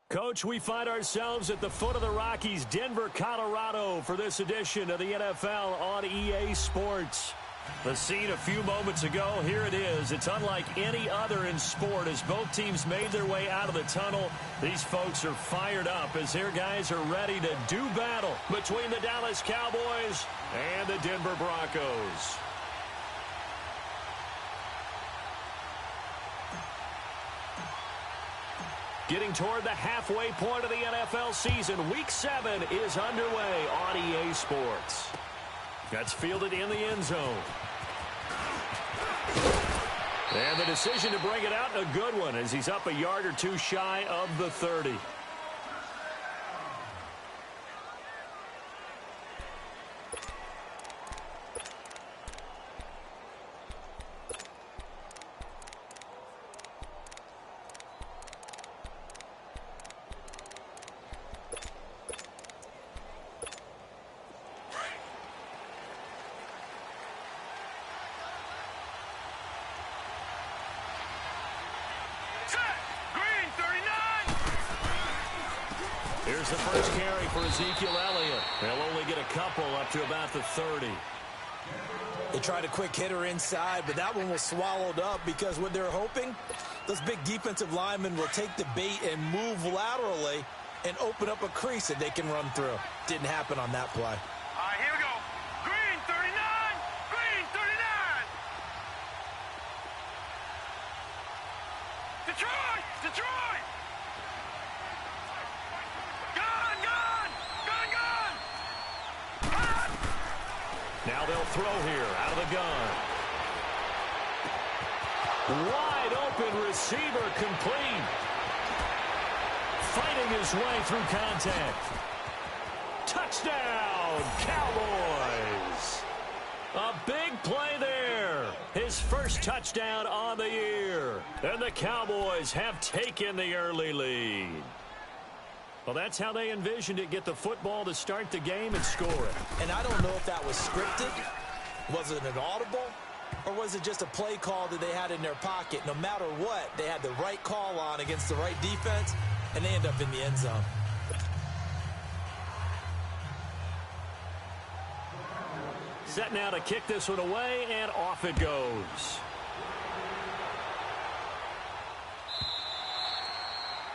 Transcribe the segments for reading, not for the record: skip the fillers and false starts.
Coach, we find ourselves at the foot of the Rockies, Denver, Colorado, for this edition of the NFL on EA Sports. The scene a few moments ago, here it is. It's unlike any other in sport as both teams made their way out of the tunnel. These folks are fired up as their guys are ready to do battle between the Dallas Cowboys and the Denver Broncos. Getting toward the halfway point of the NFL season, Week 7 is underway on EA Sports. That's fielded in the end zone. And the decision to bring it out, a good one, as he's up a yard or two shy of the 30. Here's the first carry for Ezekiel Elliott. They'll only get a couple up to about the 30. They tried a quick hitter inside, but that one was swallowed up because what they're hoping, those big defensive linemen will take the bait and move laterally and open up a crease that they can run through. Didn't happen on that play. All right, here we go. Green 39, green 39. Detroit, Detroit. Now they'll throw here out of the gun. Wide open receiver complete. Fighting his way through contact. Touchdown, Cowboys. A big play there. His first touchdown on the year. And the Cowboys have taken the early lead. Well, that's how they envisioned it. Get the football to start the game and score it. And I don't know if that was scripted. Was it an audible? Or was it just a play call that they had in their pocket? No matter what, they had the right call on against the right defense, and they end up in the end zone. Set now to kick this one away, and off it goes.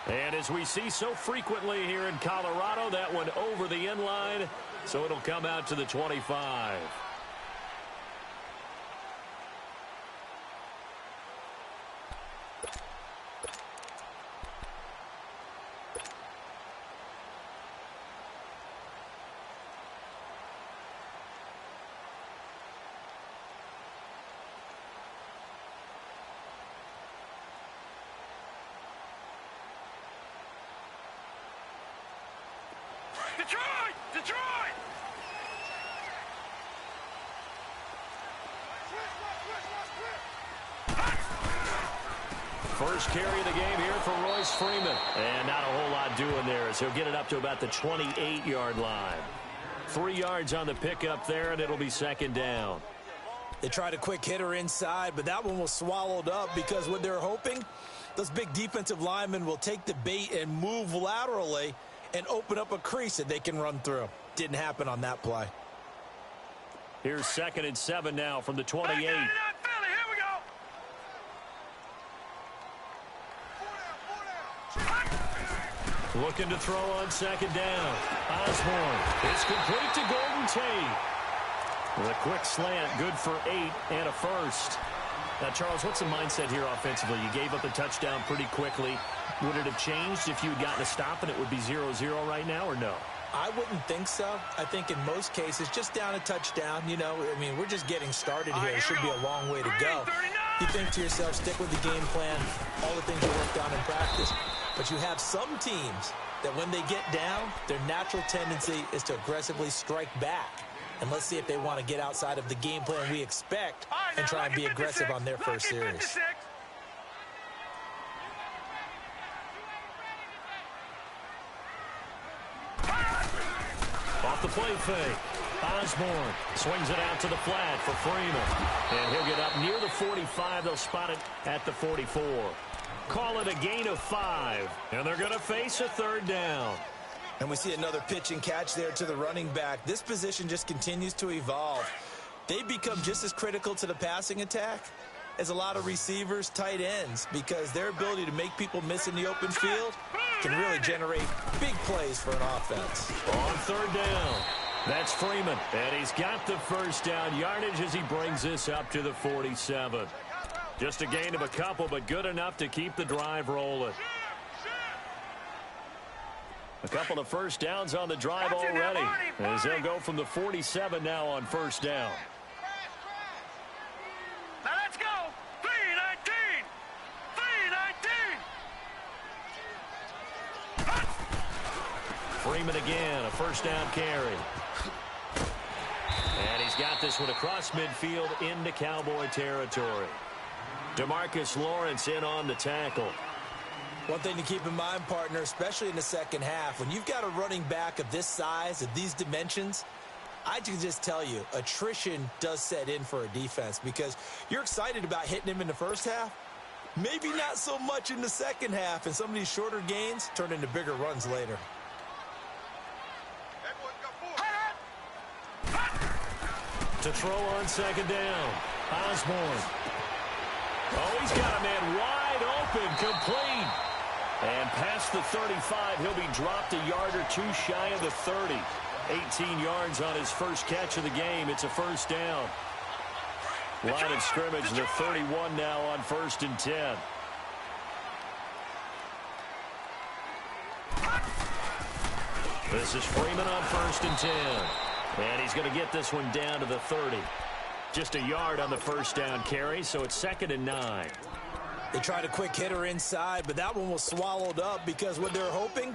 And as we see so frequently here in Colorado, that one over the end line, so it'll come out to the 25. Detroit! Detroit! First carry of the game here for Royce Freeman. And not a whole lot doing there as he'll get it up to about the 28-yard line. 3 yards on the pickup there, and it'll be second down. They tried a quick hitter inside, but that one was swallowed up because what they're hoping, those big defensive linemen will take the bait and move laterally and open up a crease that they can run through. Didn't happen on that play. Here's 2nd and 7 now from the 28. Here we go. Looking to throw on 2nd down. Osborne. It's complete to Golden Tate. With a quick slant, good for 8 and a first. Now, Charles, what's the mindset here offensively? You gave up a touchdown pretty quickly. Would it have changed if you had gotten a stop and it would be 0-0 right now, or no? I wouldn't think so. I think in most cases, just down a touchdown, you know, I mean, we're just getting started here. It should be a long way to go. You think to yourself, stick with the game plan, all the things you worked on in practice. But you have some teams that when they get down, their natural tendency is to aggressively strike back. And let's see if they want to get outside of the game plan we expect and try and be aggressive on their first series. Off the play fake. Osborne swings it out to the flat for Freeman. And he'll get up near the 45. They'll spot it at the 44. call it a gain of 5. And they're going to face a third down. And we see another pitch and catch there to the running back. This position just continues to evolve. They become just as critical to the passing attack as a lot of receivers, tight ends, because their ability to make people miss in the open field can really generate big plays for an offense. On third down, that's Freeman. And he's got the first down yardage as he brings this up to the 47. Just a gain of a couple, but good enough to keep the drive rolling. A couple of first downs on the drive already, as they'll go from the 47 now on first down. Now let's go. 319. 319. Freeman again, a first down carry. And he's got this one across midfield into Cowboy territory. DeMarcus Lawrence in on the tackle. One thing to keep in mind, partner, especially in the second half, when you've got a running back of this size, of these dimensions, I can just tell you, attrition does set in for a defense because you're excited about hitting him in the first half. Maybe not so much in the second half, and some of these shorter gains turn into bigger runs later. To throw on second down, Osborne. Oh, he's got a man wide open, complete. And past the 35, he'll be dropped a yard or two shy of the 30. 18 yards on his first catch of the game. It's a first down. Line of scrimmage, the 31 now on first and 10. This is Freeman on first and 10. And he's going to get this one down to the 30. Just a yard on the first down carry, so it's 2nd and 9. They tried a quick hitter inside, but that one was swallowed up because what they're hoping,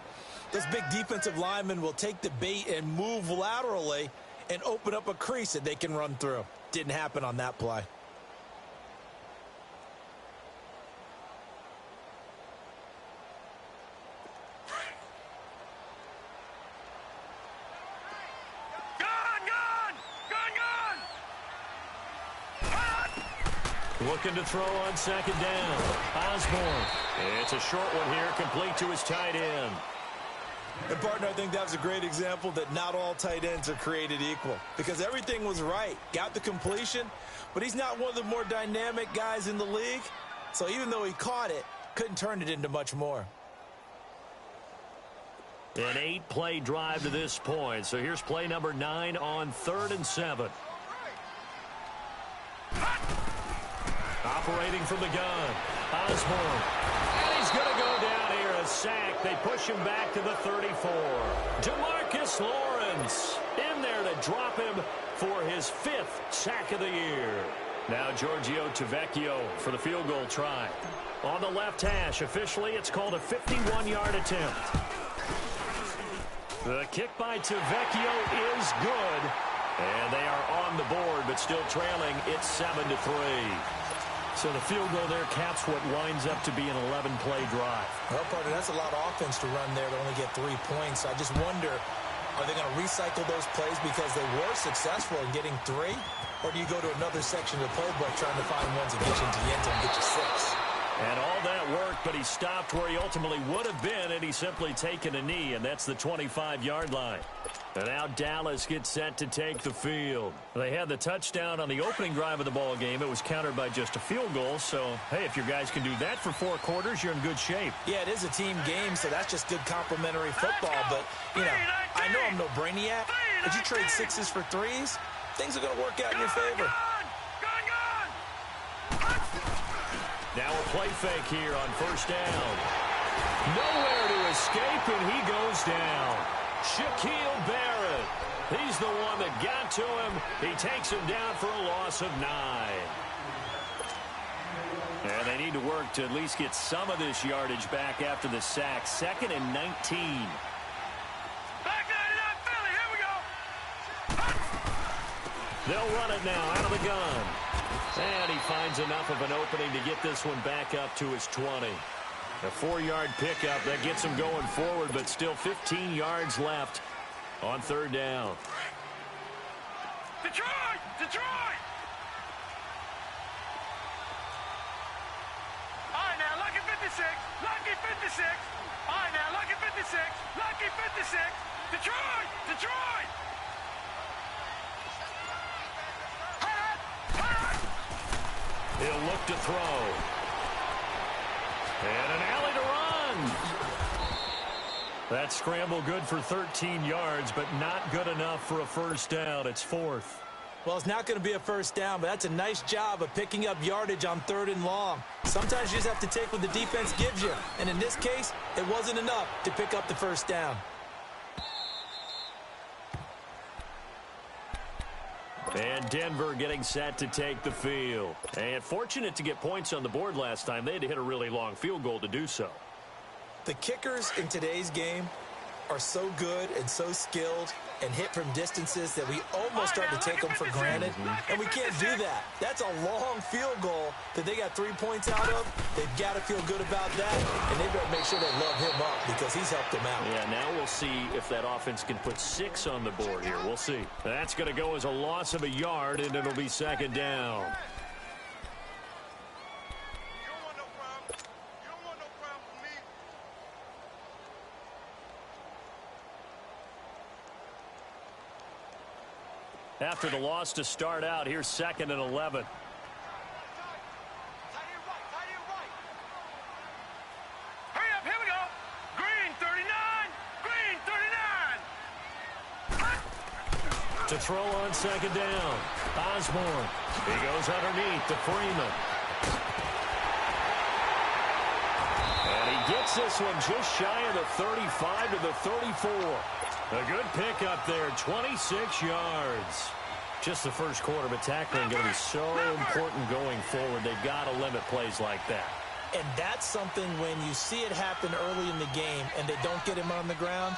this big defensive lineman will take the bait and move laterally and open up a crease that they can run through. Didn't happen on that play. Looking to throw on second down. Osborne. It's a short one here, complete to his tight end. And, partner, I think that was a great example that not all tight ends are created equal because everything was right. Got the completion, but he's not one of the more dynamic guys in the league. So even though he caught it, couldn't turn it into much more. An 8-play drive to this point. So here's play number 9 on 3rd and 7. Operating from the gun, Osborne. And he's going to go down here, a sack. They push him back to the 34. DeMarcus Lawrence in there to drop him for his 5th sack of the year. Now Giorgio Tavecchio for the field goal try. On the left hash, officially it's called a 51-yard attempt. The kick by Tavecchio is good. And they are on the board, but still trailing. It's 7-3. So the field goal there caps what winds up to be an 11-play drive. Well, partner, that's a lot of offense to run there to only get 3 points. I just wonder, are they going to recycle those plays because they were successful in getting 3? Or do you go to another section of the playbook trying to find ones that get you into the end zone and get you 6? And all that worked, but he stopped where he ultimately would have been, and he's simply taken a knee, and that's the 25-yard line. And now Dallas gets set to take the field. They had the touchdown on the opening drive of the ball game. It was countered by just a field goal. So, hey, if your guys can do that for 4 quarters, you're in good shape. Yeah, it is a team game, so that's just good complimentary football. But, you know, I know I'm no brainiac, but you trade 6s for 3s, things are going to work out in your favor. Now a play fake here on first down. Nowhere to escape, and he goes down. Shaquille Barrett. He's the one that got to him. He takes him down for a loss of 9. And they need to work to at least get some of this yardage back after the sack. 2nd and 19. Back 99 Philly, here we go. They'll run it now out of the gun. And he finds enough of an opening to get this one back up to his 20. A 4-yard pickup that gets him going forward, but still 15 yards left on 3rd down. Detroit! Detroit! All right, now, look at 56. 56. All right, now, lucky 56. Lucky 56. Detroit! Detroit! He'll look to throw. And an alley to run. That scramble good for 13 yards, but not good enough for a first down. It's fourth. Well, it's not going to be a first down, but that's a nice job of picking up yardage on 3rd and long. Sometimes you just have to take what the defense gives you, and in this case, it wasn't enough to pick up the first down. And Denver getting set to take the field. And fortunate to get points on the board last time. They had to hit a really long field goal to do so. The kickers in today's game are so good and so skilled and hit from distances that we almost start to take them for granted, and we can't do that. That's a long field goal that they got 3 points out of. They've got to feel good about that, and they've got to make sure they love him up because he's helped them out. Yeah, now we'll see if that offense can put 6 on the board here. We'll see. That's going to go as a loss of a yard, and it'll be second down. After the loss to start out, here's 2nd and 11. Hurry up, here we go. Green 39. Green 39. To throw on second down. Osborne. He goes underneath to Freeman. And he gets this one just shy of the 35 to the 34. A good pickup there, 26 yards. Just the first quarter, but tackling going to be so important going forward. They've got to limit plays like that. And that's something when you see it happen early in the game and they don't get him on the ground,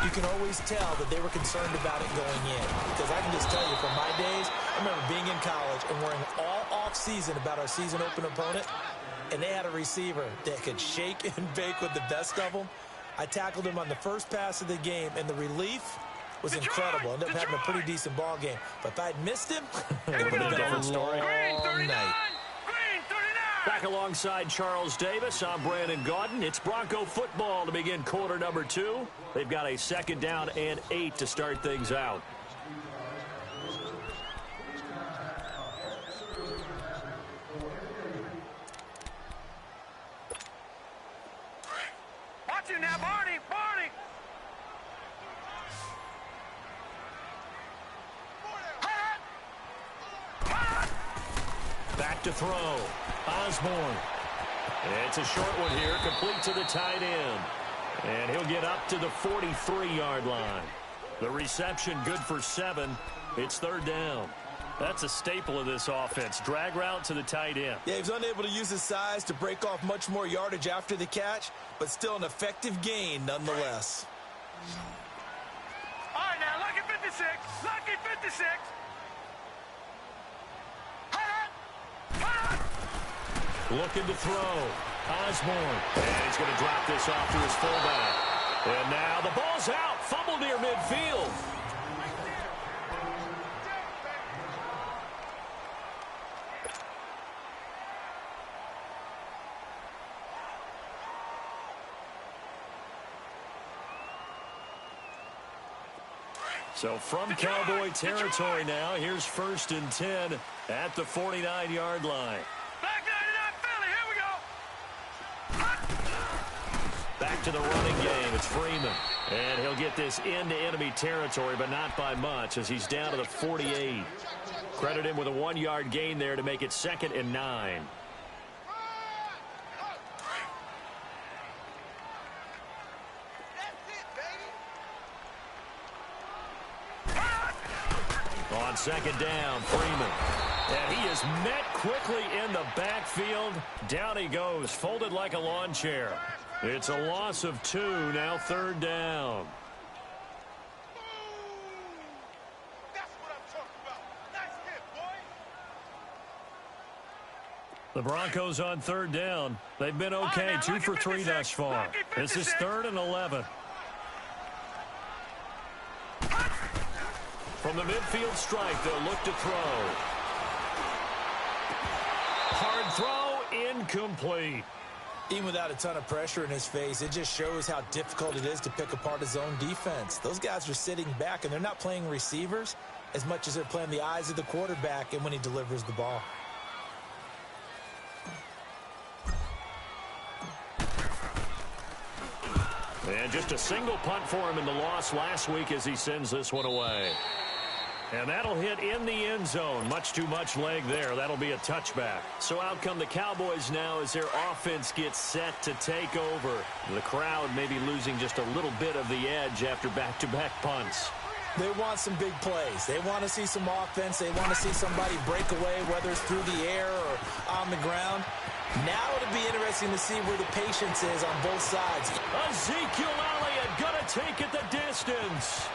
you can always tell that they were concerned about it going in. Because I can just tell you from my days, I remember being in college and worrying all off-season about our season open opponent, and they had a receiver that could shake and bake with the best of them. I tackled him on the first pass of the game, and the relief was incredible. Ended up having a pretty decent ball game. But if I'd missed him, it would have been a long night. Back alongside Charles Davis, I'm Brandon Gaudin. It's Bronco football to begin quarter number 2. They've got a 2nd down and 8 to start things out. Watch it now, Barney. Barney. Back to throw. Osborne. It's a short one here, complete to the tight end. And he'll get up to the 43-yard line. The reception good for 7. It's 3rd down. That's a staple of this offense. Drag route to the tight end. Yeah, he was unable to use his size to break off much more yardage after the catch, but still an effective gain nonetheless. All right, now, lucky 56. Lucky 56. Looking to throw. Osborne. And he's going to drop this off to his fullback. And now the ball's out. Fumble near midfield. So from Cowboy territory now, here's 1st and 10 at the 49-yard line. Back 99 Philly, here we go. Back to the running game. It's Freeman. And he'll get this into enemy territory, but not by much as he's down to the 48. Credit him with a 1-yard gain there to make it 2nd and 9. On 2nd down, Freeman. And he is met quickly in the backfield. Down he goes, folded like a lawn chair. It's a loss of 2, now 3rd down. That's what I'm talking about. Nice hit, boy. The Broncos on 3rd down. They've been okay, 2 for 3 thus far. This is 3rd and 11. From the midfield strike, they'll look to throw. Hard throw, incomplete. Even without a ton of pressure in his face, it just shows how difficult it is to pick apart his own defense. Those guys are sitting back, and they're not playing receivers as much as they're playing the eyes of the quarterback and when he delivers the ball. And just a single punt for him in the loss last week as he sends this one away. And that'll hit in the end zone. Much too much leg there. That'll be a touchback. So out come the Cowboys now as their offense gets set to take over. The crowd maybe losing just a little bit of the edge after back-to-back punts. They want some big plays. They want to see some offense. They want to see somebody break away, whether it's through the air or on the ground. Now it'll be interesting to see where the patience is on both sides. Ezekiel Elliott gonna take it the distance.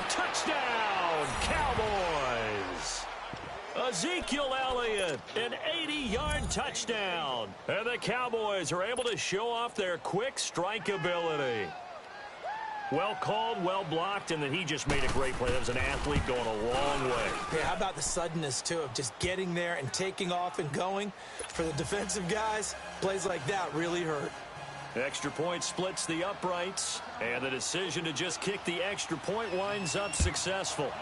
Touchdown, Cowboys! Ezekiel Elliott, an 80-yard touchdown. And the Cowboys are able to show off their quick strike ability. Well called, well blocked, and then he just made a great play. That was an athlete going a long way. Yeah, how about the suddenness, too, of just getting there and taking off and going? For the defensive guys, plays like that really hurt. Extra point splits the uprights, and the decision to just kick the extra point winds up successful.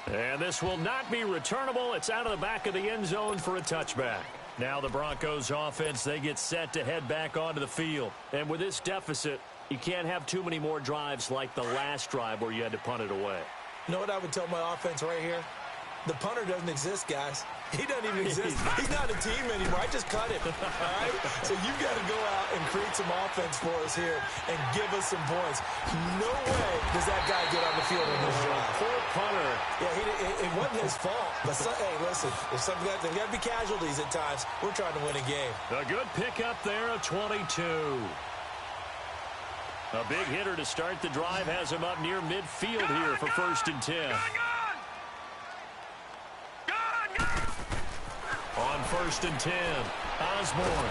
And this will not be returnable. It's out of the back of the end zone for a touchback. Now the Broncos offense, they get set to head back onto the field. And with this deficit, you can't have too many more drives like the last drive where you had to punt it away. You know what I would tell my offense right here? The punter doesn't exist, guys. He doesn't even exist. He's not a team anymore. I just cut him, all right? So you've got to go out and create some offense for us here and give us some points. No way does that guy get on the field in this drive. Poor punter. Yeah, it wasn't his fault. But, hey, listen, if some guys, there's got to be casualties at times. We're trying to win a game. A good pickup there of 22. A big hitter to start the drive has him up near midfield here for 1st and 10. On 1st and 10, Osborne.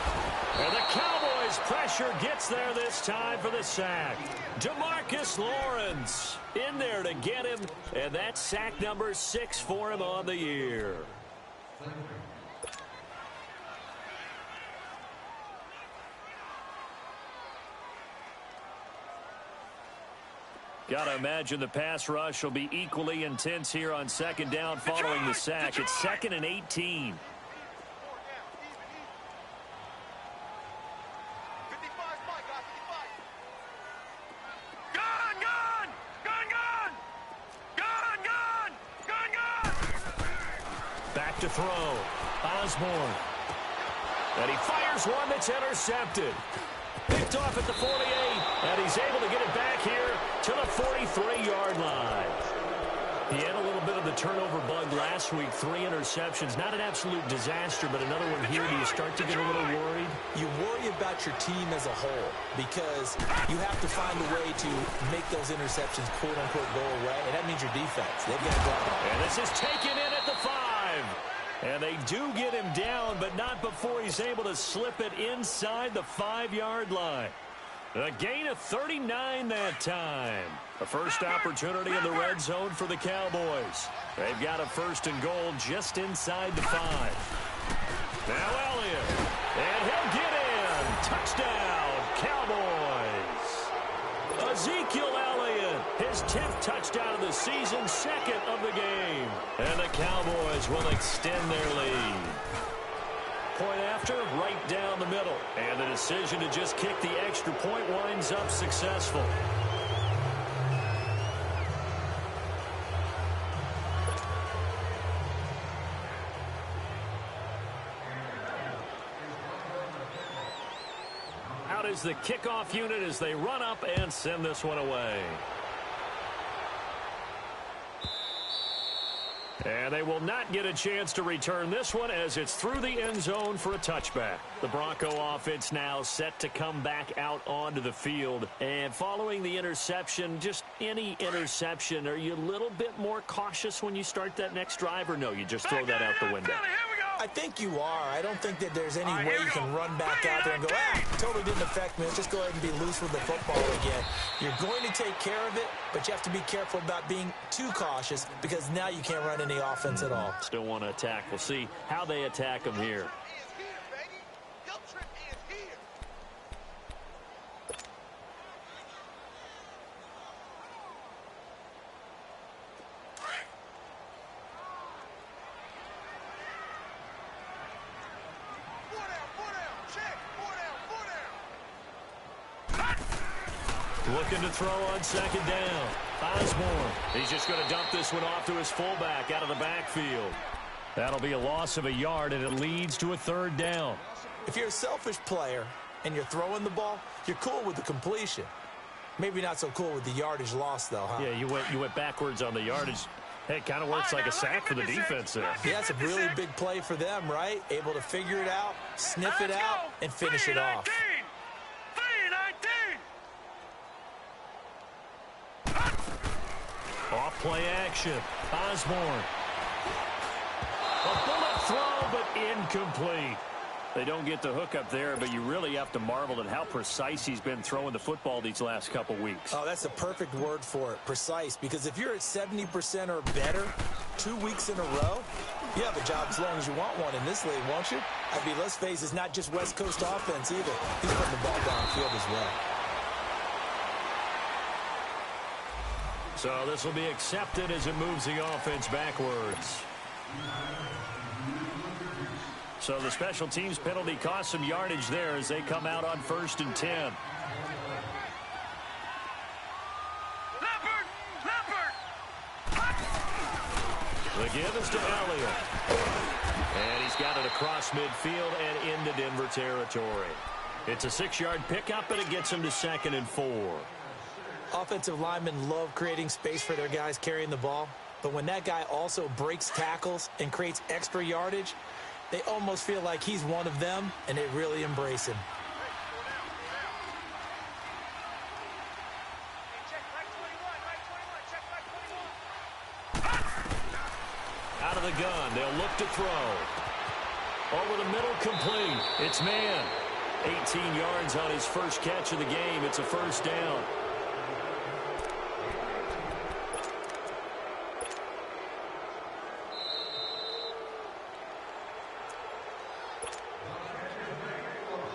And the Cowboys pressure gets there this time for the sack. DeMarcus Lawrence in there to get him, and that's sack number 6 for him on the year. Got to imagine the pass rush will be equally intense here on 2nd down following the sack. It's 2nd and 18. Back to throw. Osborne. And he fires one that's intercepted. Picked off at the 48, and he's able to get it back here to the 43-yard line. He had a little bit of the turnover bug last week, 3 interceptions. Not an absolute disaster, but another one here. Do you start to get a little worried? You worry about your team as a whole because you have to find a way to make those interceptions, quote-unquote, go away, and that means your defense. They've got to go. And this is taken in at the 5. And they do get him down, but not before he's able to slip it inside the 5-yard line. A gain of 39 that time. A first opportunity in the red zone for the Cowboys. They've got a 1st and goal just inside the 5. Now Elliott. And he'll get in. Touchdown, Cowboys. Ezekiel Elliott, his 10th touchdown of the season, 2nd of the game. And the Cowboys will extend their lead. Point after, right down the middle. And the decision to just kick the extra point winds up successful. Out is the kickoff unit as they run up and send this one away. And they will not get a chance to return this one as it's through the end zone for a touchback. The Bronco offense now set to come back out onto the field. And following the interception, just any interception, are you a little bit more cautious when you start that next drive, or no, you just throw that out the window? I think you are. I don't think that there's any way you can run back out there and go, totally didn't affect me. Let's just go ahead and be loose with the football again. You're going to take care of it, but you have to be careful about being too cautious because now you can't run any offense at all. Still want to attack. We'll see how they attack them here. Looking to throw on second down. Osborne. He's just going to dump this one off to his fullback out of the backfield. That'll be a loss of a yard, and it leads to a third down. If you're a selfish player and you're throwing the ball, you're cool with the completion. Maybe not so cool with the yardage loss, though, huh? Yeah, you went backwards on the yardage. Hey, it kind of works like a sack for the defense there. Yeah, it's a really big play for them, right? Able to figure it out, sniff it out, and finish it off. Off play action. Osborne. A bullet throw, but incomplete. They don't get the hook up there, but you really have to marvel at how precise he's been throwing the football these last couple weeks. Oh, that's the perfect word for it, precise, because if you're at 70% or better 2 weeks in a row, you have a job as long as you want one in this league, won't you? I mean, let's face it, it's not just West Coast offense either. He's putting the ball downfield as well. So this will be accepted as it moves the offense backwards. So the special teams penalty cost some yardage there as they come out on 1st and 10. The give is to Elliott. And he's got it across midfield and into Denver territory. It's a 6-yard pickup, and it gets him to 2nd and 4. Offensive linemen love creating space for their guys carrying the ball, but when that guy also breaks tackles and creates extra yardage, they almost feel like he's one of them, and they really embrace him. Out of the gun, they'll look to throw. Over the middle, complete. It's man. 18 yards on his first catch of the game. It's a first down.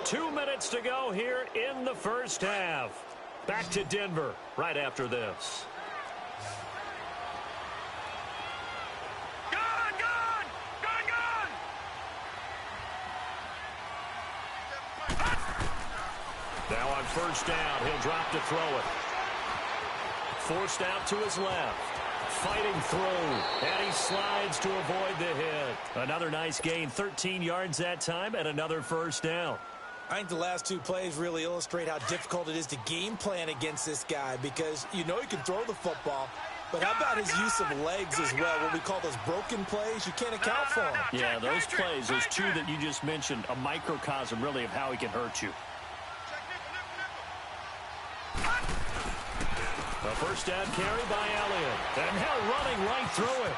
Two minutes to go here in the first half. Back to Denver right after this. Now on first down, he'll drop to throw it. Forced out to his left. Fighting through, and he slides to avoid the hit. Another nice gain, 13 yards that time, and another first down. I think the last two plays really illustrate how difficult it is to game plan against this guy because you know he can throw the football, but how about his use of legs as well? What we call those broken plays, you can't account for them. Yeah, those plays, those two that you just mentioned, a microcosm really of how he can hurt you. A first down carry by Elliott, and now running right through it.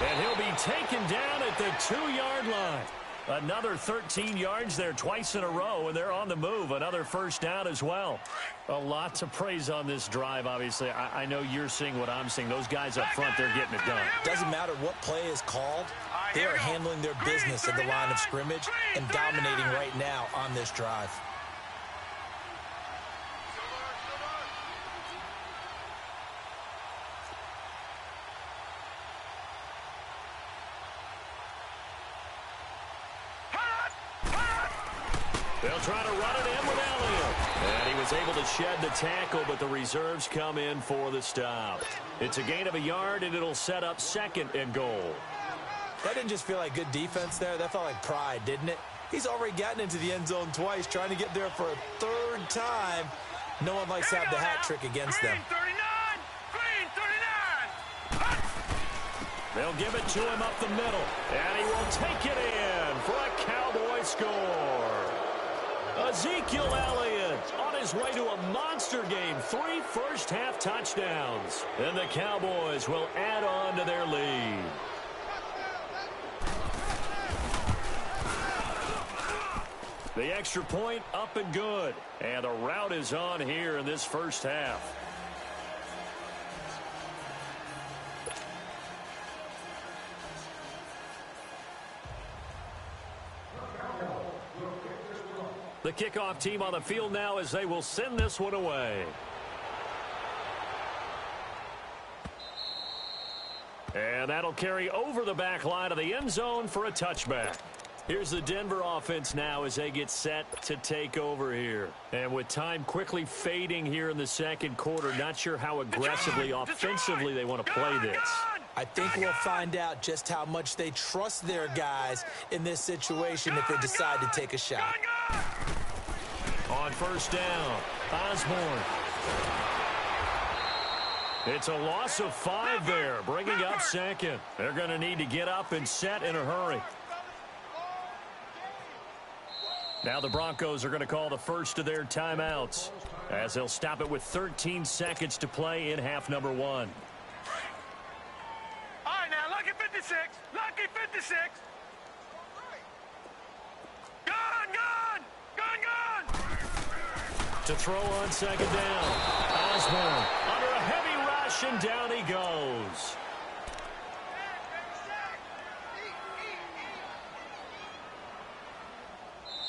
And he'll be taken down at the 2-yard line. Another 13 yards there twice in a row, and they're on the move. Another first down as well. A lot to praise on this drive, obviously. I know you're seeing what I'm seeing. Those guys up front, they're getting it done. Doesn't matter what play is called. They are handling their business at the line of scrimmage and dominating right now on this drive. They'll try to run it in with Elliott. And he was able to shed the tackle, but the reserves come in for the stop. It's a gain of a yard, and it'll set up 2nd and goal. That didn't just feel like good defense there. That felt like pride, didn't it? He's already gotten into the end zone twice, trying to get there for a 3rd time. No one likes to have the hat trick against them. They'll give it to him up the middle, and he will take it in for a Cowboy score. Ezekiel Elliott on his way to a monster game. 3 first-half touchdowns. And the Cowboys will add on to their lead. The extra point up and good. And the rout is on here in this first half. The kickoff team on the field now as they will send this one away. And that'll carry over the back line of the end zone for a touchback. Here's the Denver offense now as they get set to take over here. And with time quickly fading here in the second quarter, not sure how aggressively, offensively they want to play this. I think we'll find out just how much they trust their guys in this situation if they decide to take a shot. On first down, Osborne. It's a loss of 5 there, bringing up second. They're going to need to get up and set in a hurry. Now the Broncos are going to call the first of their timeouts as they'll stop it with 13 seconds to play in half number 1. All right, now, lucky 56. Lucky 56. Gone, gone. Gone, gone. To throw on second down. Osborne under a heavy rush, and down he goes.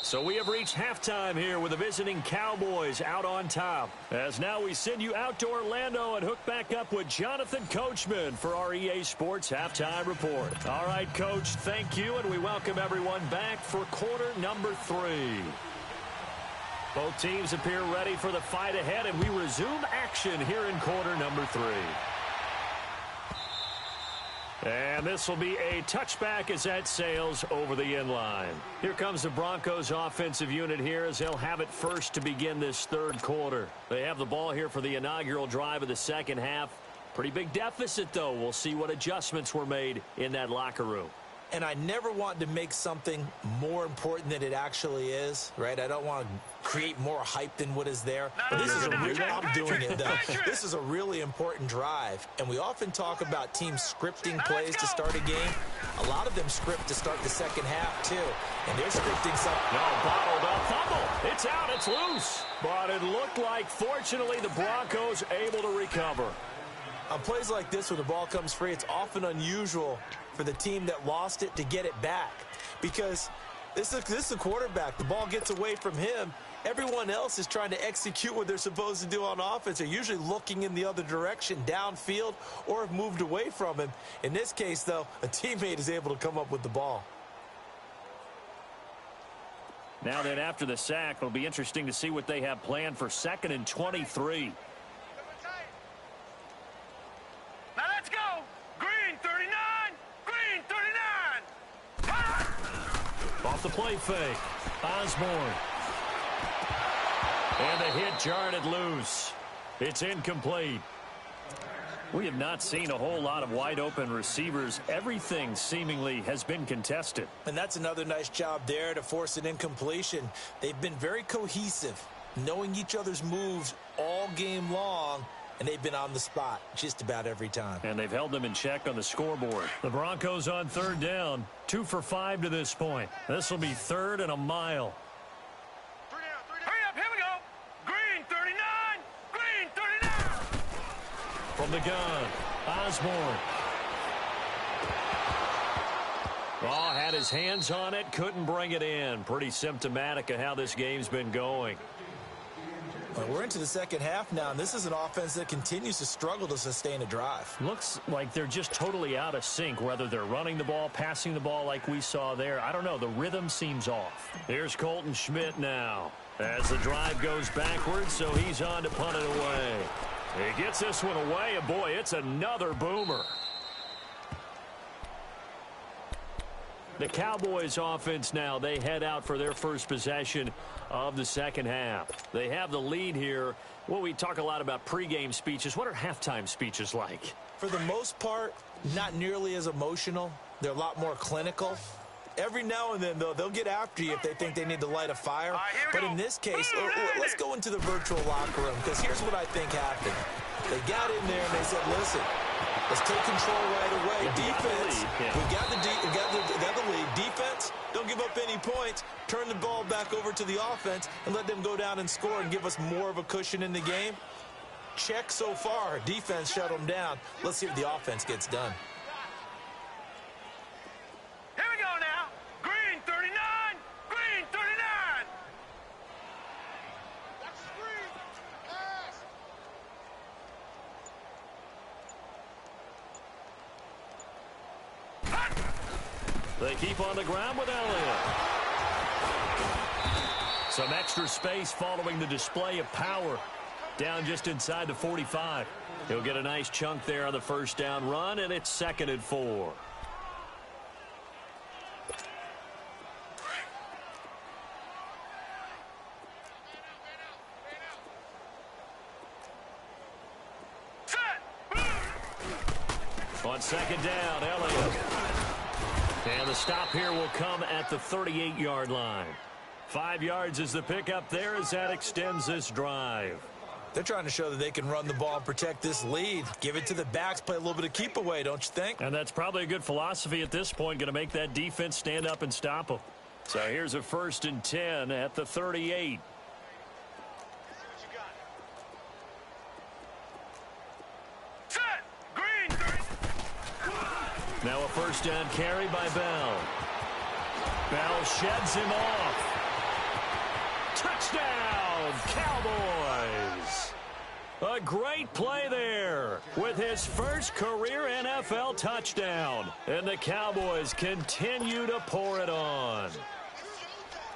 So we have reached halftime here with the visiting Cowboys out on top. As now we send you out to Orlando and hook back up with Jonathan Coachman for our EA Sports Halftime Report. All right, Coach, thank you, and we welcome everyone back for quarter number 3. Both teams appear ready for the fight ahead, and we resume action here in quarter number 3. And this will be a touchback as that sails over the end line. Here comes the Broncos offensive unit here as they'll have it first to begin this third quarter. They have the ball here for the inaugural drive of the second half. Pretty big deficit, though. We'll see what adjustments were made in that locker room. And I never want to make something more important than it actually is, right? I don't want to create more hype than what is there. But this is a really, I'm doing it, though. This is a really important drive. And we often talk about teams scripting plays to start a game. A lot of them script to start the second half, too. And they're scripting something. No, bottled up fumble. It's out. It's loose. But it looked like, fortunately, the Broncos able to recover. On plays like this, when the ball comes free, it's often unusual for the team that lost it to get it back, because this is a quarterback. The ball gets away from him. Everyone else is trying to execute what they're supposed to do on offense. They're usually looking in the other direction, downfield, or have moved away from him. In this case, though, a teammate is able to come up with the ball. Now then, after the sack, it'll be interesting to see what they have planned for 2nd and 23. Now let's go. Green 39. Green 39. Off the play fake. Osborne. And the hit jarred it loose. It's incomplete. We have not seen a whole lot of wide open receivers. Everything seemingly has been contested. And that's another nice job there to force an incompletion. They've been very cohesive, knowing each other's moves all game long, and they've been on the spot just about every time. And they've held them in check on the scoreboard. The Broncos on third down, 2 for 5 to this point. This will be 3rd and a mile. Hurry up, here we go. Green 39. Green 39. From the gun, Osborne. Oh, had his hands on it, couldn't bring it in. Pretty symptomatic of how this game's been going. Well, we're into the second half now, and this is an offense that continues to struggle to sustain a drive. Looks like they're just totally out of sync, whether they're running the ball, passing the ball like we saw there. I don't know. The rhythm seems off. Here's Colton Schmidt now as the drive goes backwards, so he's on to punt it away. He gets this one away, and boy, it's another boomer. The Cowboys offense now, they head out for their first possession of the second half. They have the lead here. Well, we talk a lot about pregame speeches. What are halftime speeches like? For the most part, not nearly as emotional. They're a lot more clinical. Every now and then, though, they'll get after you if they think they need to light a fire. But in this case, let's go into the virtual locker room, because here's what I think happened. They got in there and they said, listen, Let's take control right away. Defense, we got the lead. Defense, don't give up any points. Turn the ball back over to the offense and let them go down and score and give us more of a cushion in the game. Check so far. Defense shut them down. Let's see if the offense gets done. Here we go now. Green 39. Green 39. That's screen. Pass. They keep on the ground with Elliott. Some extra space following the display of power. Down just inside the 45. He'll get a nice chunk there on the first down run, and it's 2nd and 4. On 2nd down, Elliott. And the stop here will come at the 38-yard line. 5 yards is the pickup there as that extends this drive. They're trying to show that they can run the ball and protect this lead. Give it to the backs, play a little bit of keep away, don't you think? And that's probably a good philosophy at this point, going to make that defense stand up and stop them. So here's a 1st and 10 at the 38. Set. Green 30. Now a 1st down carry by Bell. Bell sheds him off. Touchdown, Cowboys! A great play there with his first career NFL touchdown. And the Cowboys continue to pour it on.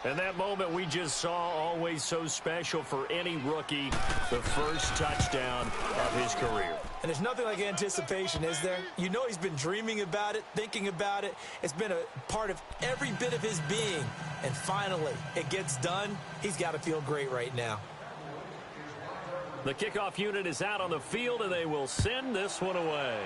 And that moment we just saw, always so special for any rookie, the first touchdown of his career. And there's nothing like anticipation, is there? You know he's been dreaming about it, thinking about it. It's been a part of every bit of his being. And finally, it gets done. He's got to feel great right now. The kickoff unit is out on the field, and they will send this one away.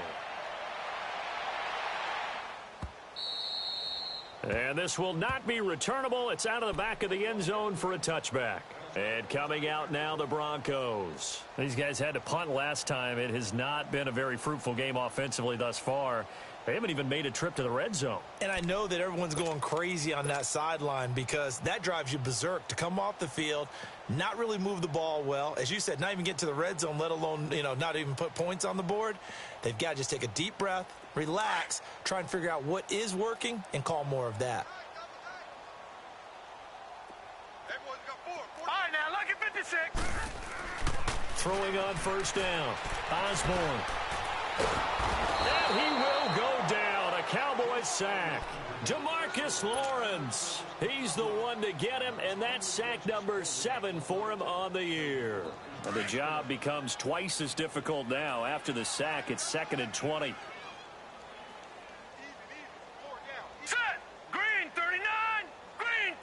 And this will not be returnable. It's out of the back of the end zone for a touchback. And coming out now, the Broncos. These guys had to punt last time. It has not been a very fruitful game offensively thus far. They haven't even made a trip to the red zone. And I know that everyone's going crazy on that sideline because that drives you berserk to come off the field, not really move the ball well. As you said, not even get to the red zone, let alone, not even put points on the board. They've got to just take a deep breath, relax, try and figure out what is working, and call more of that. All right, now, lucky 56. Throwing on 1st down. Osborne. And he will go down. A Cowboys sack. DeMarcus Lawrence. He's the one to get him, and that's sack number 7 for him on the year. And the job becomes twice as difficult now. After the sack, it's 2nd and 20. Set. Green 39. Green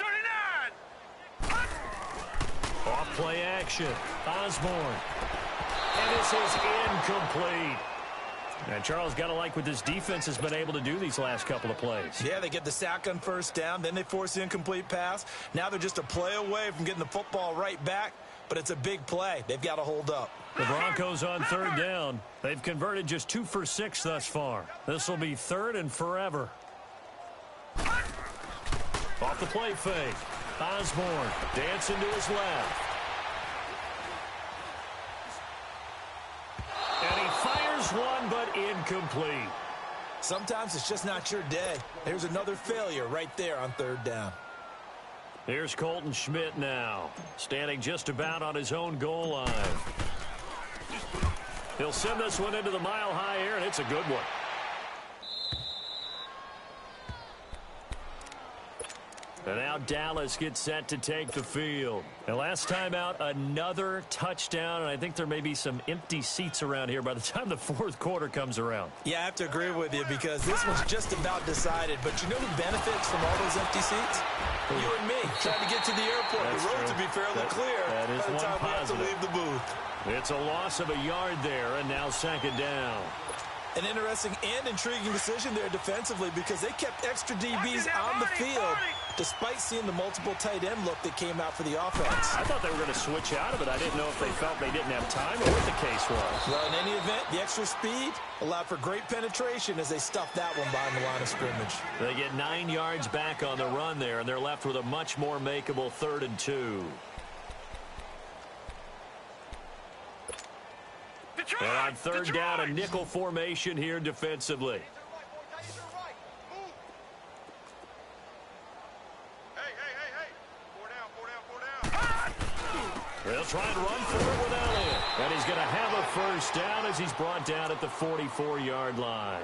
39. Off play action. Osborne. And this is incomplete. And Charles, got to like what this defense has been able to do these last couple of plays. Yeah, they get the sack on 1st down, then they force the incomplete pass. Now they're just a play away from getting the football right back, but it's a big play. They've got to hold up. The Broncos on 3rd down. They've converted just 2 for 6 thus far. This will be 3rd and forever. Off the play fake. Osborne dancing to his left. And he fires one, but incomplete. Sometimes it's just not your day. There's another failure right there on 3rd down. Here's Colton Schmidt now, standing just about on his own goal line. He'll send this one into the mile-high air, and it's a good one. And now Dallas gets set to take the field. And last time out, another touchdown, and I think there may be some empty seats around here by the time the 4th quarter comes around. Yeah, I have to agree with you because this one's just about decided. But you know who benefits from all those empty seats? You and me, trying to get to the airport. That's the roads true. will be fairly clear that is by the one time we have to positive. leave the booth. It's a loss of a yard there, and now 2nd down. An interesting and intriguing decision there defensively because they kept extra DBs on the field despite seeing the multiple tight end look that came out for the offense. I thought they were going to switch out of it. I didn't know if they felt they didn't have time or what the case was. Well, in any event, the extra speed allowed for great penetration as they stuffed that one behind the line of scrimmage. They get 9 yards back on the run there, and they're left with a much more makeable 3rd and 2. They're on 3rd down, a nickel formation here defensively. They'll try and run for it with Elliott. And he's going to have a 1st down as he's brought down at the 44-yard line.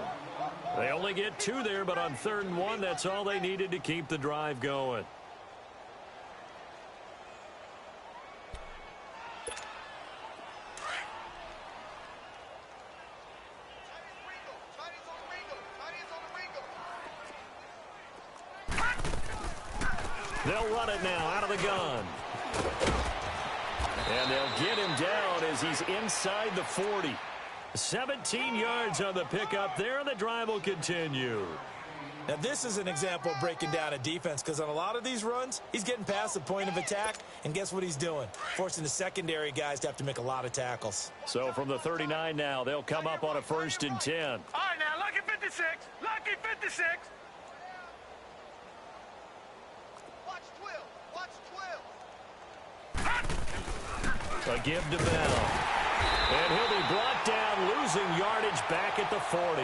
They only get 2 there, but on 3rd and 1, that's all they needed to keep the drive going. They'll run it now out of the gun. And they'll get him down as he's inside the 40. 17 yards on the pickup there, and the drive will continue. Now, this is an example of breaking down a defense because on a lot of these runs, he's getting past the point of attack, and guess what he's doing? Forcing the secondary guys to have to make a lot of tackles. So from the 39 now, they'll come up on a 1st and 10. All right, now, lucky 56. Lucky 56. A give to Bell. And he'll be brought down, losing yardage back at the 40.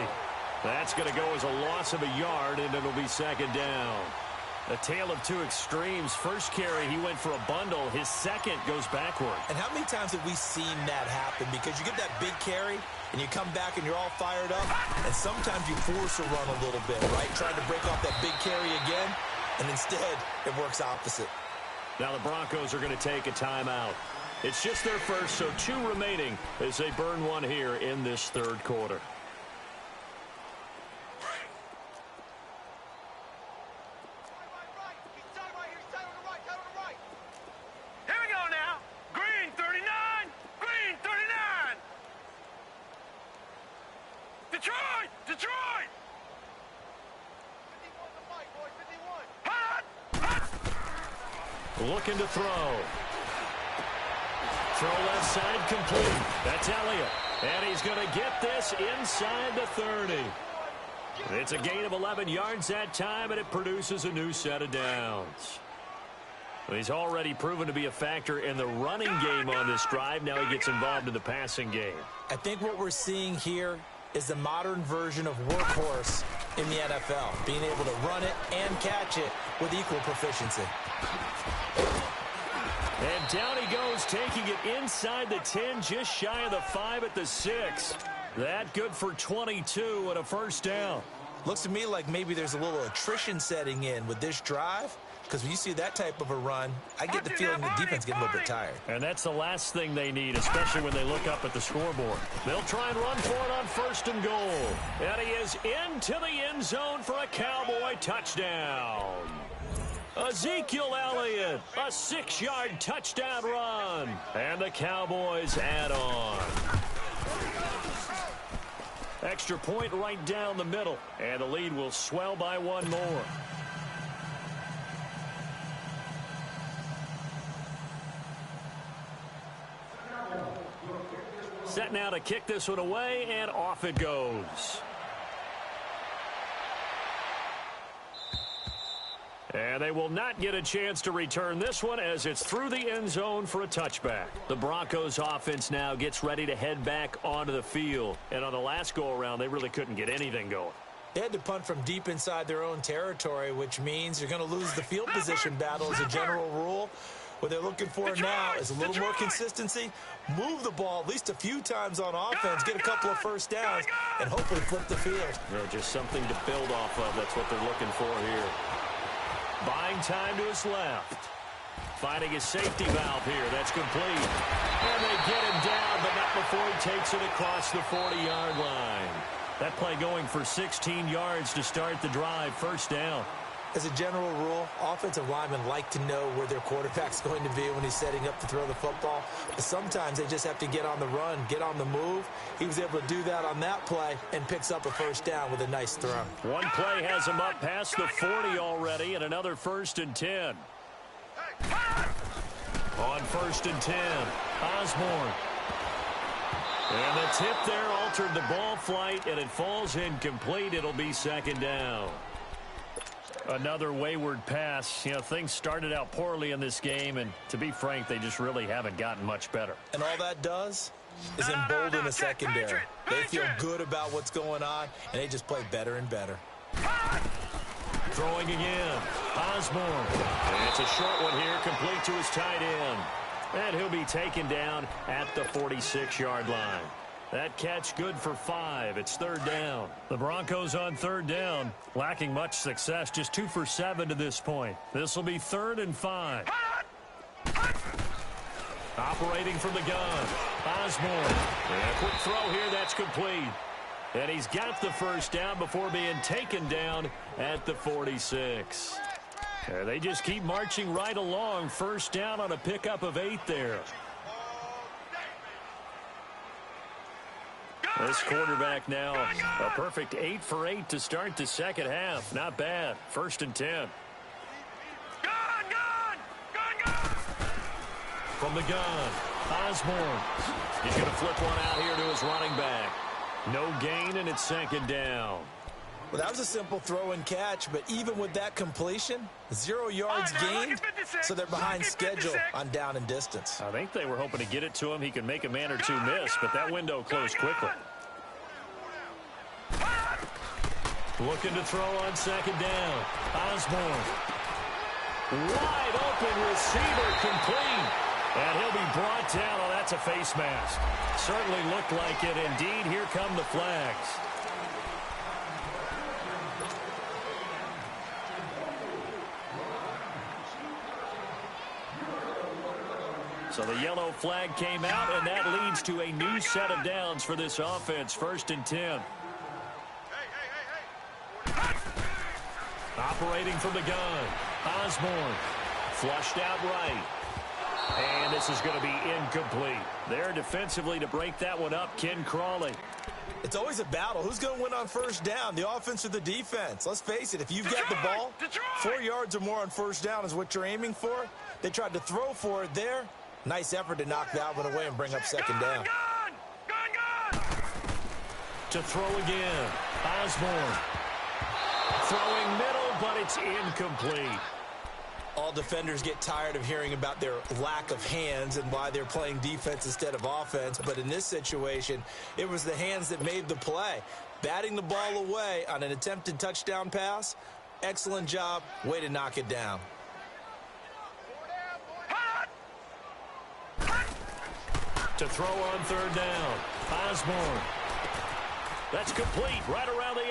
That's going to go as a loss of a yard, and it'll be 2nd down. A tale of 2 extremes. First carry, he went for a bundle. His second goes backward. And how many times have we seen that happen? Because you get that big carry, and you come back and you're all fired up, and sometimes you force a run a little bit, right? Trying to break off that big carry again, and instead it works opposite. Now the Broncos are going to take a timeout. It's just their first, so 2 remaining as they burn one here in this 3rd quarter. Here we go now. Green 39. Green 39. Detroit. Detroit. 51 the fight, boys. 51. Looking to throw. Throw left side complete. That's Elliott. And he's going to get this inside the 30. It's a gain of 11 yards that time, and it produces a new set of downs. He's already proven to be a factor in the running game on this drive. Now he gets involved in the passing game. I think what we're seeing here is the modern version of workhorse in the NFL, being able to run it and catch it with equal proficiency. And down he goes, taking it inside the 10, just shy of the 5 at the 6. That good for 22 and a 1st down. Looks to me like maybe there's a little attrition setting in with this drive, because when you see that type of a run, I get the feeling the defense getting a little bit tired. And that's the last thing they need, especially when they look up at the scoreboard. They'll try and run for it on 1st and goal. And he is into the end zone for a Cowboy touchdown. Ezekiel Elliott, a 6-yard touchdown run. And the Cowboys add on. Extra point right down the middle. And the lead will swell by 1 more. Set now to kick this one away, and off it goes. And they will not get a chance to return this one as it's through the end zone for a touchback. The Broncos offense now gets ready to head back onto the field. And on the last go-around, they really couldn't get anything going. They had to punt from deep inside their own territory, which means you're going to lose the field position battle as a general rule. What they're looking for now is a little more consistency, move the ball at least a few times on offense, get a couple of 1st downs, and hopefully flip the field. Just something to build off of. That's what they're looking for here. Buying time to his left. Finding his safety valve here. That's complete. And they get him down, but not before he takes it across the 40-yard line. That play going for 16 yards to start the drive. 1st down. As a general rule, offensive linemen like to know where their quarterback's going to be when he's setting up to throw the football. But sometimes they just have to get on the run, get on the move. He was able to do that on that play and picks up a first down with a nice throw. One play has him up past the 40 already, and another 1st and 10. On 1st and 10, Osborne. And the tip there altered the ball flight, and it falls incomplete. It'll be 2nd down. Another wayward pass. You know, things started out poorly in this game, and to be frank, they just really haven't gotten much better. And all that does is embolden the secondary. They feel good about what's going on, and they just play better and better. Throwing again. Osborne. And it's a short one here, complete to his tight end. And he'll be taken down at the 46-yard line. That catch good for 5. It's 3rd down. The Broncos on 3rd down, lacking much success, just 2 for 7 to this point. This will be 3rd and 5. Operating from the gun, Osborne. And a quick throw here, that's complete. And he's got the 1st down before being taken down at the 46. They just keep marching right along. 1st down on a pickup of 8 there. This quarterback now a perfect 8 for 8 to start the 2nd half. Not bad. 1st and 10. From the gun, Osborne. He's going to flip one out here to his running back. No gain, and it's 2nd down. Well, that was a simple throw and catch, but even with that completion, 0 yards gained, so they're behind schedule on down and distance. I think they were hoping to get it to him. He could make a man or two miss, but that window closed quickly. Looking to throw on 2nd down. Osborne. Wide open receiver, complete. And he'll be brought down. Oh, that's a face mask. Certainly looked like it. Indeed, here come the flags. So the yellow flag came out, and that leads to a new set of downs for this offense. 1st and 10. Operating from the gun, Osborne. Flushed out right. And this is going to be incomplete. There defensively to break that one up, Ken Crawley. It's always a battle. Who's going to win on 1st down, the offense or the defense? Let's face it, if you've got the ball, 4 yards or more on 1st down is what you're aiming for. They tried to throw for it there. Nice effort to knock that one away and bring up 2nd down. To throw again, Osborne. Throwing middle, but it's incomplete. All defenders get tired of hearing about their lack of hands and why they're playing defense instead of offense. But in this situation, it was the hands that made the play. Batting the ball away on an attempted touchdown pass. Excellent job. Way to knock it down. To throw on 3rd down, Osborne. That's complete right around the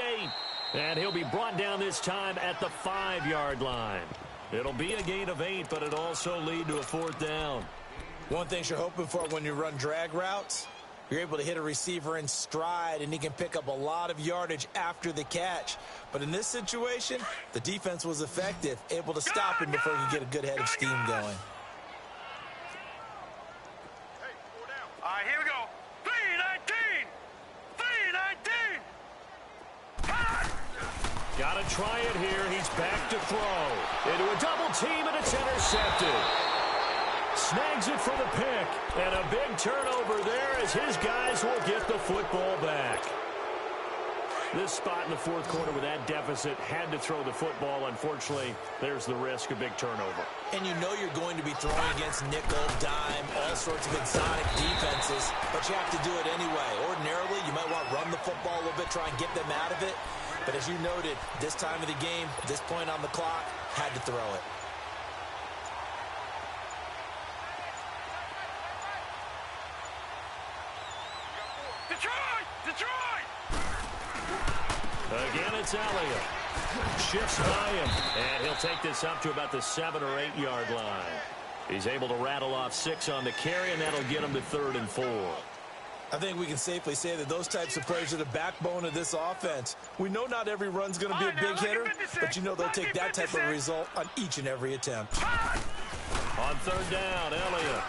8. And he'll be brought down this time at the 5-yard line. It'll be a gain of 8, but it'll also lead to a 4th down. One thing you're hoping for when you run drag routes, you're able to hit a receiver in stride, and he can pick up a lot of yardage after the catch. But in this situation, the defense was effective, able to stop him before he could get a good head of steam going. All right, here we go. 3-19. 3-19. Got to try it here. He's back to throw. Into a double team, and it's intercepted. Snags it for the pick. And a big turnover there as his guys will get the football back. This spot in the 4th quarter with that deficit had to throw the football. Unfortunately, there's the risk of big turnover. And you know you're going to be throwing against nickel, dime, all sorts of exotic defenses, but you have to do it anyway. Ordinarily, you might want to run the football a little bit, try and get them out of it. But as you noted, this time of the game, this point on the clock, had to throw it. Detroit! Again, it's Elliott. Shifts by him, and he'll take this up to about the 7- or 8-yard line. He's able to rattle off 6 on the carry, and that'll get him to 3rd and 4. I think we can safely say that those types of plays are the backbone of this offense. We know not every run's going to be a big hitter, but you know they'll take that type of result on each and every attempt. On third down, Elliott.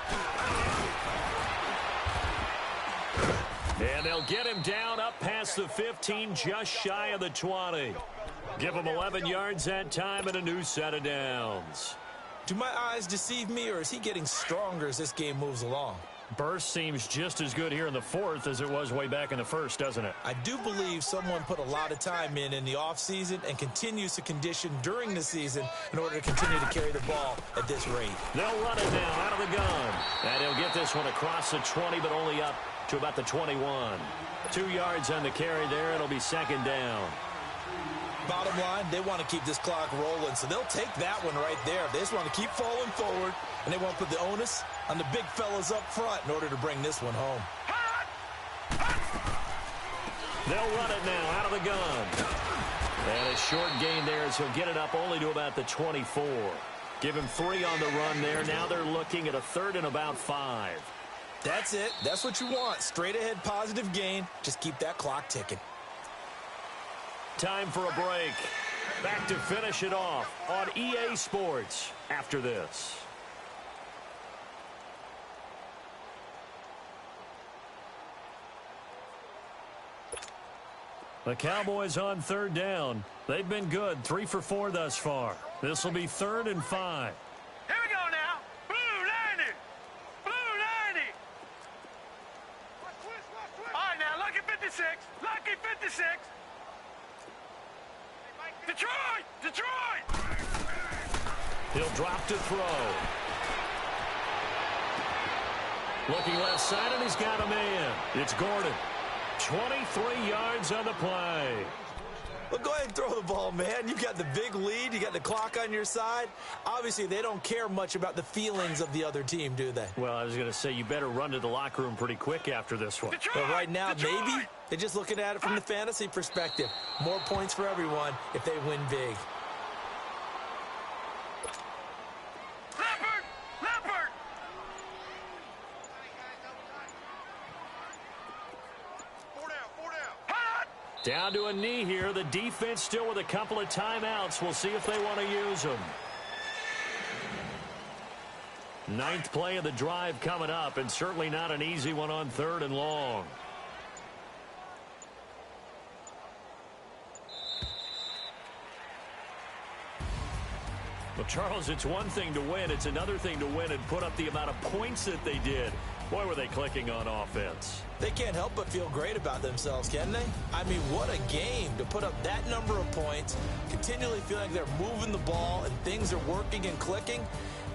And they'll get him down up past the 15, just shy of the 20. Give him 11 yards that time and a new set of downs. Do my eyes deceive me, or is he getting stronger as this game moves along? Burst seems just as good here in the fourth as it was way back in the first, doesn't it? I do believe someone put a lot of time in the offseason and continues to condition during the season in order to continue to carry the ball at this rate. They'll run it now out of the gun. And he'll get this one across the 20, but only up to about the 21. 2 yards on the carry there. It'll be second down. Bottom line, they want to keep this clock rolling, so they'll take that one right there. They just want to keep falling forward, and they want to put the onus on the big fellas up front in order to bring this one home. They'll run it now out of the gun. And a short gain there as he'll get it up only to about the 24. Give him 3 on the run there. Now they're looking at a third and about 5. That's it. That's what you want. Straight ahead positive gain. Just keep that clock ticking. Time for a break. Back to finish it off on EA Sports after this. The Cowboys on third down. They've been good, 3 for 4 thus far. This will be 3rd and 5. Here we go now. Blue 90. Blue 90. All right, now, lucky 56. Lucky 56. Detroit! Detroit! He'll drop to throw. Looking left side, and he's got a man. It's Gordon. 23 yards on the play. Well, go ahead and throw the ball, man. You've got the big lead. You got the clock on your side. Obviously, they don't care much about the feelings of the other team, do they? Well, I was going to say, you better run to the locker room pretty quick after this one. Detroit! But right now, Detroit! maybe they're just looking at it from the fantasy perspective. More points for everyone if they win big. Leopard! Leopard! Four down. Hot! Down to a knee here. The defense still with a couple of timeouts. We'll see if they want to use them. 9th play of the drive coming up, and certainly not an easy one on 3rd and long. Well, Charles, it's one thing to win. It's another thing to win and put up the amount of points that they did. Boy, were they clicking on offense. They can't help but feel great about themselves, can they? I mean, what a game to put up that number of points, continually feeling like they're moving the ball and things are working and clicking.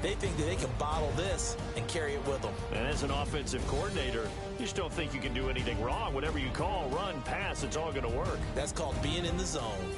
They think that they can bottle this and carry it with them. And as an offensive coordinator, you just don't think you can do anything wrong. Whatever you call, run, pass, it's all going to work. That's called being in the zone.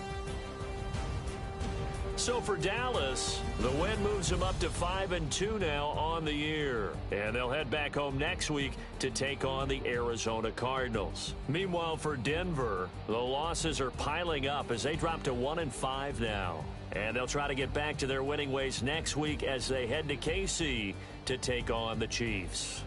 So for Dallas, the win moves them up to 5-2 now on the year. And they'll head back home next week to take on the Arizona Cardinals. Meanwhile, for Denver, the losses are piling up as they drop to 1-5 now. And they'll try to get back to their winning ways next week as they head to KC to take on the Chiefs.